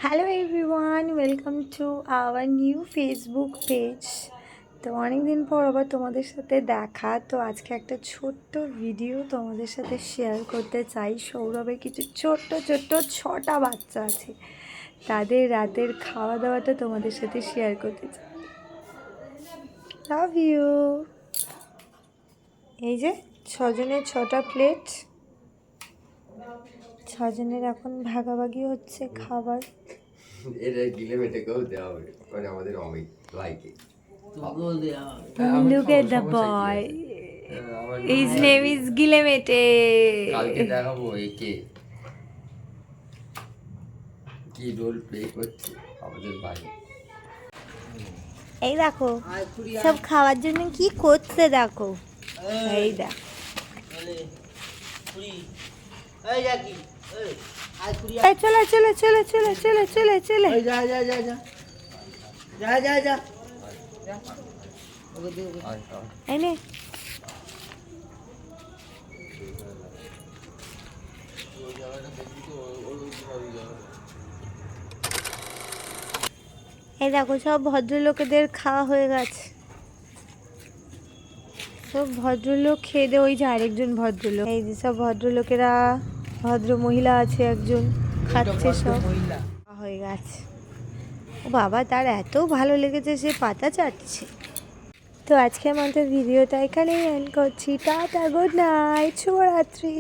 Hello everyone, welcome to our new Facebook page. তো অনেক দিন পর আবার তোমাদের সাথে দেখা। তো আজকে একটা ছোট্ট ভিডিও তোমাদের সাথে শেয়ার করতে চাই। সৌরভের কিছু ছোট্ট ছোট্ট 6টা বাচ্চা আছে, তাদের রাতের খাওয়া দাওয়াটা তোমাদের সাথে শেয়ার করতে চাই। Love you. এই যে 6জনের 6টা প্লেট, 6জনের এখন ভাগাভাগি হচ্ছে খাবার। Look at the boy. His name is Gilemete. কালকে দেখাবো একে কি রোল প্লে করছে আমাদের বাড়ি। এই দেখো সব খাওয়ার জন্য কি করছে, দেখো এই দেখ। চলে চলে চলে চলে চলে চলে চলে এনে এই দেখো সব ভদ্রলোকেদের খাওয়া হয়ে গেছে। সব ভদ্রলোক খেয়ে দে। ওই যে আরেকজন ভদ্রলোক, এই যে সব ভদ্রলোকেরা, ভদ্র মহিলা আছে একজন, খাচ্ছে। সব হয়ে গেছে। ও বাবা, তার এত ভালো লেগেছে সে পাতা চাটছে। তো আজকে আমাদের ভিডিওটা এখানেই এন্ড করছি। টাটা, গুড নাইট, শুভরাত্রি।